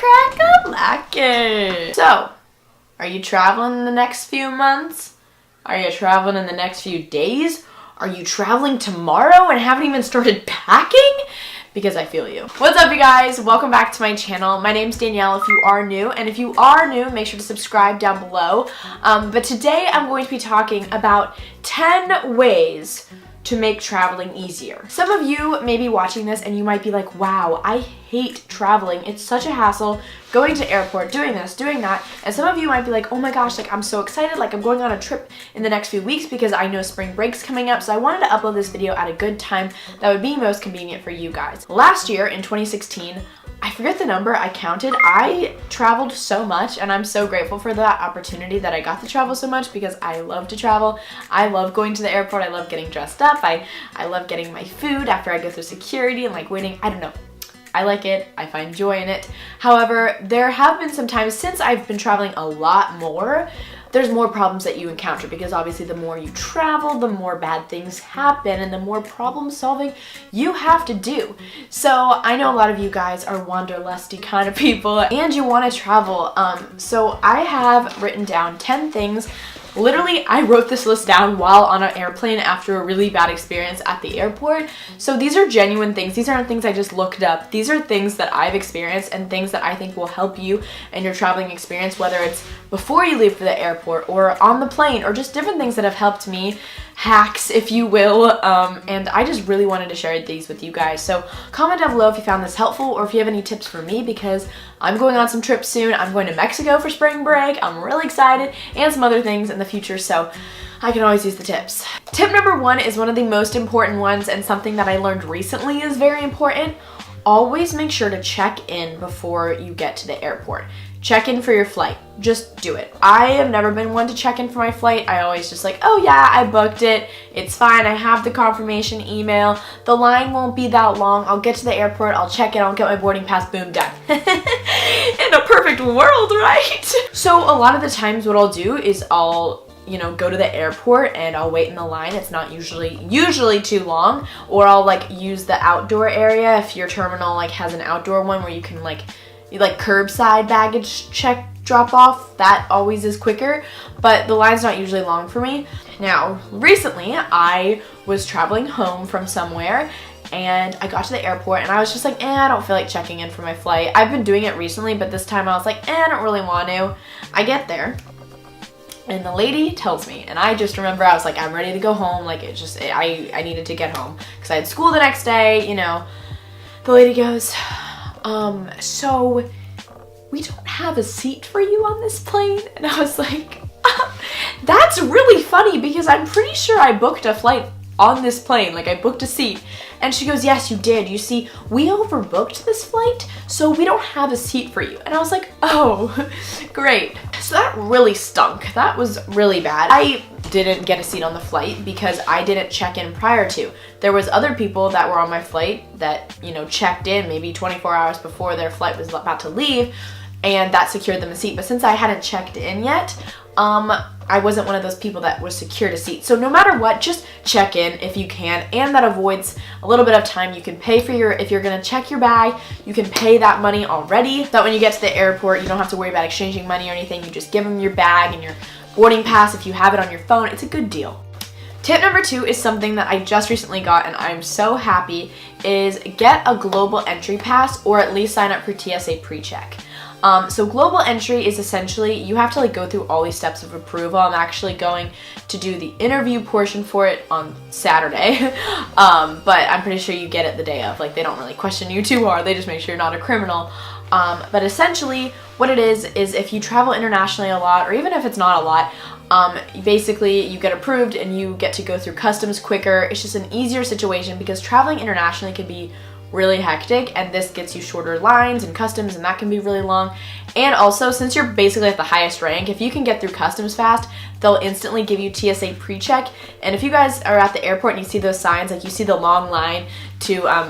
Shakalaka. So, are you traveling in the next few months? Are you traveling in the next few days? Are you traveling tomorrow and haven't even started packing? Because I feel you. What's up, you guys? Welcome back to my channel. My name's Danielle if you are new, and if you are new, make sure to subscribe down below. But today I'm going to be talking about 10 ways to make traveling easier. Some of you may be watching this and you might be like, wow, I hate traveling. It's such a hassle going to airport, doing this, doing that. And some of you might be like, oh my gosh, like I'm so excited. Like I'm going on a trip in the next few weeks because I know spring break's coming up. So I wanted to upload this video at a good time that would be most convenient for you guys. Last year in 2016, I forget the number, I counted. I traveled so much and I'm so grateful for that opportunity that I got to travel so much because I love to travel. I love going to the airport. I love getting dressed up. I love getting my food after I go through security and like waiting. I don't know. I like it. I find joy in it. However, there have been some times since I've been traveling a lot more, there's more problems that you encounter because obviously the more you travel, the more bad things happen and the more problem solving you have to do. So I know a lot of you guys are wanderlusty kind of people and you want to travel. So I have written down 10 things. Literally, I wrote this list down while on an airplane after a really bad experience at the airport. So these are genuine things. These aren't things I just looked up. These are things that I've experienced and things that I think will help you in your traveling experience, whether it's before you leave for the airport or on the plane or just different things that have helped me. Hacks, if you will, and I just really wanted to share these with you guys. So comment down below if you found this helpful or if you have any tips for me because I'm going on some trips soon. I'm going to Mexico for spring break. I'm really excited and some other things in the future, so I can always use the tips. Tip number 1 is one of the most important ones and something that I learned recently is very important. Always make sure to check in before you get to the airport. Check in for your flight. Just do it. I have never been one to check in for my flight. I always just like, oh yeah, I booked it. It's fine. I have the confirmation email. The line won't be that long. I'll get to the airport. I'll check in. I'll get my boarding pass. Boom, done. In a perfect world, right? So a lot of the times what I'll do is I'll go to the airport and I'll wait in the line. It's not usually too long, or I'll like use the outdoor area if your terminal like has an outdoor one where you can like curbside baggage check drop off. That always is quicker, but the line's not usually long for me. Now, recently I was traveling home from somewhere and I got to the airport and I was just like, I don't feel like checking in for my flight. I've been doing it recently, but this time I was like, I don't really want to. I get there and the lady tells me, and I just remember I was like, I'm ready to go home. Like I needed to get home because I had school the next day, The lady goes, so we don't have a seat for you on this plane? And I was like, that's really funny because I'm pretty sure I booked a flight on this plane. Like I booked a seat. And she goes, yes, you did. You see, we overbooked this flight, so we don't have a seat for you. And I was like, oh, great. So that really stunk. That was really bad. I didn't get a seat on the flight because I didn't check in prior to. There was other people that were on my flight that, checked in maybe 24 hours before their flight was about to leave, and that secured them a seat. But since I hadn't checked in yet, I wasn't one of those people that was secured a seat. So no matter what, just check in if you can, and that avoids a little bit of time. You can pay for if you're gonna check your bag, you can pay that money already. That when you get to the airport, you don't have to worry about exchanging money or anything. You just give them your bag and your boarding pass if you have it on your phone. It's a good deal. Tip number 2 is something that I just recently got and I'm so happy, is get a global entry pass or at least sign up for TSA PreCheck. So global entry is essentially, you have to go through all these steps of approval. I'm actually going to do the interview portion for it on Saturday, but I'm pretty sure you get it the day of. They don't really question you too hard. They just make sure you're not a criminal. But essentially what it is if you travel internationally a lot, or even if it's not a lot, basically you get approved and you get to go through customs quicker. It's just an easier situation because traveling internationally can be really hectic, and this gets you shorter lines and customs, and that can be really long. And also, since you're basically at the highest rank, if you can get through customs fast, they'll instantly give you TSA PreCheck. And if you guys are at the airport and you see those signs, you see the long line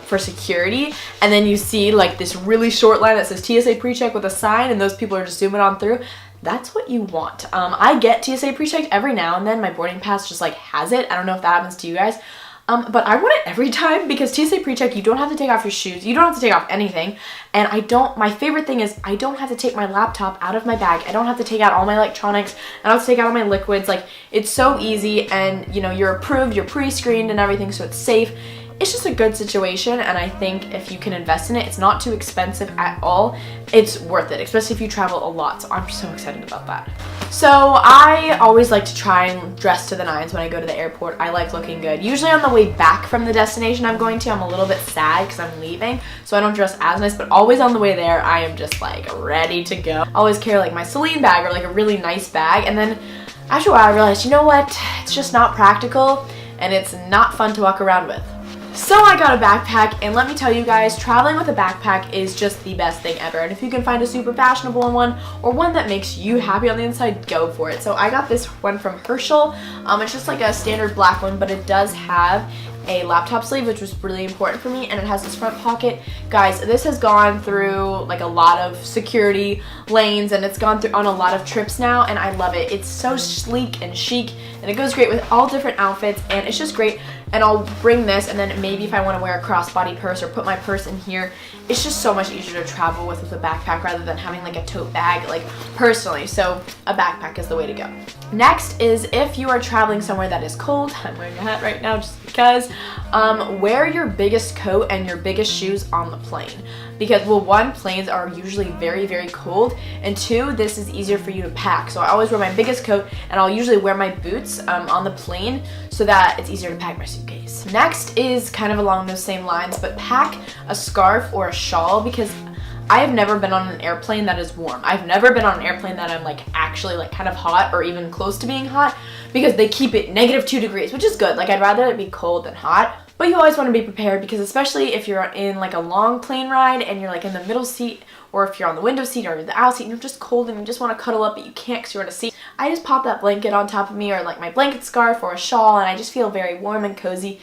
for security, and then you see this really short line that says TSA PreCheck with a sign, and those people are just zooming on through. That's what you want. I get TSA PreCheck every now and then. My boarding pass just has it. I don't know if that happens to you guys. But I want it every time because TSA PreCheck, you don't have to take off your shoes. You don't have to take off anything. And my favorite thing is I don't have to take my laptop out of my bag. I don't have to take out all my electronics. I don't have to take out all my liquids. Like, it's so easy, and, you know, you're approved, you're pre-screened and everything, so it's safe. It's just a good situation, and I think if you can invest in it, it's not too expensive at all. It's worth it, especially if you travel a lot, so I'm so excited about that. So I always like to try and dress to the nines when I go to the airport. I like looking good. Usually on the way back from the destination I'm going to, I'm a little bit sad because I'm leaving, so I don't dress as nice, but always on the way there, I am just like ready to go. I always carry like my Celine bag or like a really nice bag, and then after a while I realized, you know what, it's just not practical and it's not fun to walk around with. So I got a backpack, and let me tell you guys, traveling with a backpack is just the best thing ever. And if you can find a super fashionable one or one that makes you happy on the inside, go for it. So I got this one from Herschel. It's just like a standard black one, but it does have a laptop sleeve, which was really important for me, and it has this front pocket. Guys, this has gone through like a lot of security lanes, and it's gone through on a lot of trips now, and I love it. It's so sleek and chic, and it goes great with all different outfits, and it's just great. And I'll bring this, and then maybe if I want to wear a crossbody purse or put my purse in here, it's just so much easier to travel with a backpack rather than having like a tote bag, like personally. So a backpack is the way to go. Next is if you are traveling somewhere that is cold, I'm wearing a hat right now just because, wear your biggest coat and your biggest shoes on the plane. Because, well, one, planes are usually very, very cold, and two, this is easier for you to pack. So I always wear my biggest coat, and I'll usually wear my boots on the plane so that it's easier to pack my suitcase. Next is kind of along those same lines, but pack a scarf or a shawl, because I have never been on an airplane that is warm. I've never been on an airplane that I'm like actually like kind of hot or even close to being hot, because they keep it -2 degrees, which is good. Like, I'd rather it be cold than hot. But you always want to be prepared, because especially if you're in like a long plane ride and you're like in the middle seat, or if you're on the window seat or the aisle seat and you're just cold and you just want to cuddle up but you can't because you're in a seat, I just pop that blanket on top of me, or like my blanket scarf or a shawl, and I just feel very warm and cozy.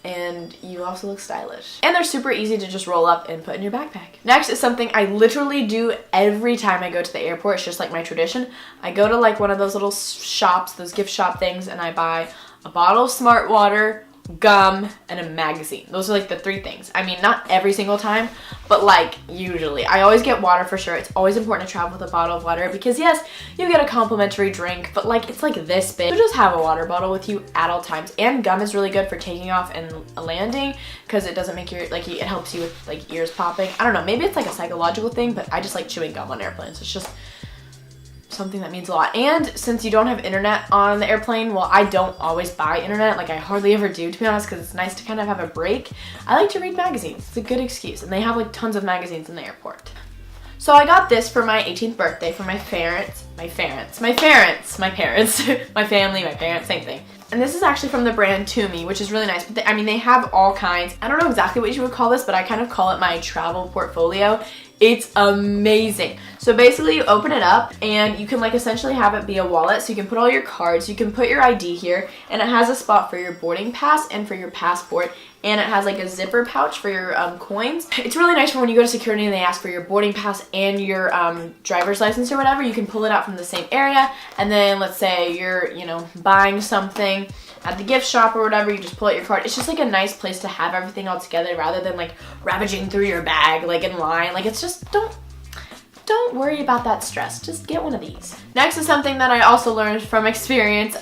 And you also look stylish. And they're super easy to just roll up and put in your backpack. Next is something I literally do every time I go to the airport. It's just like my tradition. I go to like one of those little shops, those gift shop things, and I buy a bottle of Smart Water, gum, and a magazine. Those are like the 3 things. I mean, not every single time, but like usually. I always get water for sure. It's always important to travel with a bottle of water, because yes, you get a complimentary drink, but like it's like this big. So just have a water bottle with you at all times. And gum is really good for taking off and landing, because it doesn't make your, like, it helps you with like ears popping. I don't know, maybe it's like a psychological thing, but I just like chewing gum on airplanes. It's just something that means a lot. And since you don't have internet on the airplane, well, I don't always buy internet, like I hardly ever do, to be honest, because it's nice to kind of have a break. I like to read magazines. It's a good excuse, and they have like tons of magazines in the airport. So I got this for my 18th birthday for my parents, my family, my parents, same thing. And this is actually from the brand Tumi, which is really nice. But I mean, they have all kinds. I don't know exactly what you would call this, but I kind of call it my travel portfolio. It's amazing. So basically you open it up and you can like essentially have it be a wallet. So you can put all your cards, you can put your ID here, and it has a spot for your boarding pass and for your passport. And it has like a zipper pouch for your coins. It's really nice for when you go to security and they ask for your boarding pass and your driver's license or whatever. You can pull it out from the same area, and then let's say you're, you know, buying something at the gift shop or whatever, you just pull out your card. It's just like a nice place to have everything all together rather than like ravaging through your bag like in line. Like, it's just, don't worry about that stress. Just get one of these. Next is something that I also learned from experience.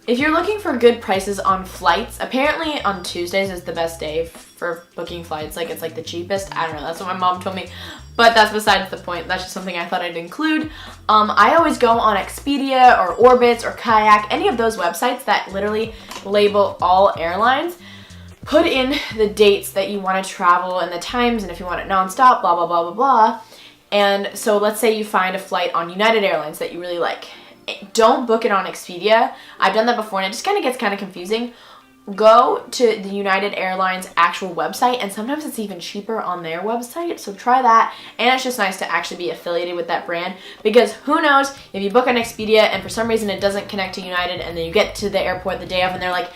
If you're looking for good prices on flights, apparently on Tuesdays is the best day for booking flights. Like, it's like the cheapest. I don't know, that's what my mom told me, but that's besides the point. That's just something I thought I'd include. I always go on Expedia or Orbitz or Kayak, any of those websites that literally label all airlines. Put in the dates that you want to travel and the times, and if you want it nonstop, blah, blah, blah, blah, blah. And so let's say you find a flight on United Airlines that you really like. Don't book it on Expedia. I've done that before and it just kind of gets kind of confusing. Go to the United Airlines actual website, and sometimes it's even cheaper on their website, so try that. And it's just nice to actually be affiliated with that brand, because who knows, if you book on Expedia and for some reason it doesn't connect to United, and then you get to the airport the day of and they're like,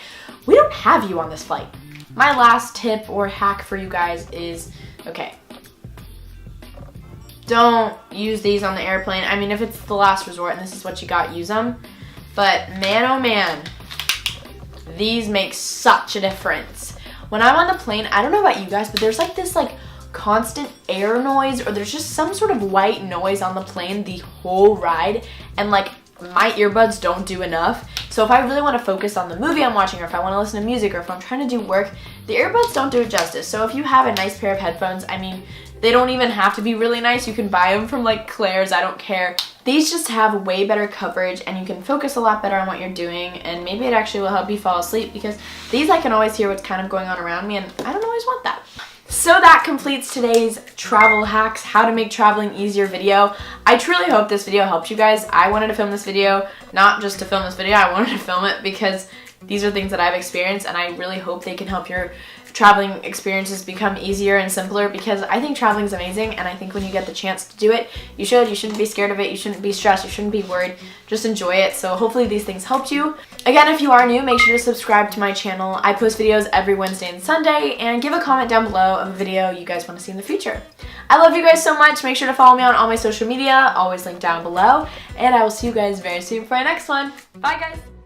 we don't have you on this flight. My last tip or hack for you guys is, okay, don't use these on the airplane. I mean, if it's the last resort and this is what you got, use them. But man, oh man, These make such a difference. When I'm on the plane, I don't know about you guys, but there's like this like constant air noise, or there's just some sort of white noise on the plane the whole ride, and like my earbuds don't do enough. So if I really want to focus on the movie I'm watching, or if I want to listen to music, or if I'm trying to do work, the earbuds don't do it justice. So if you have a nice pair of headphones, I mean, they don't even have to be really nice. You can buy them from like Claire's, I don't care. These just have way better coverage, and you can focus a lot better on what you're doing, and maybe it actually will help you fall asleep, because these I can always hear what's kind of going on around me, and I don't always want that. So that completes today's travel hacks, how to make traveling easier video. I truly hope this video helped you guys. I wanted to film this video, not just to film this video, I wanted to film it because these are things that I've experienced, and I really hope they can help your traveling experiences become easier and simpler, because I think traveling is amazing, and I think when you get the chance to do it, you should. You shouldn't be scared of it, you shouldn't be stressed, you shouldn't be worried, just enjoy it. So hopefully these things helped you. Again, if you are new, make sure to subscribe to my channel. I post videos every Wednesday and Sunday, and give a comment down below of a video you guys want to see in the future. I love you guys so much. Make sure to follow me on all my social media, always linked down below, and I will see you guys very soon for my next one. Bye guys!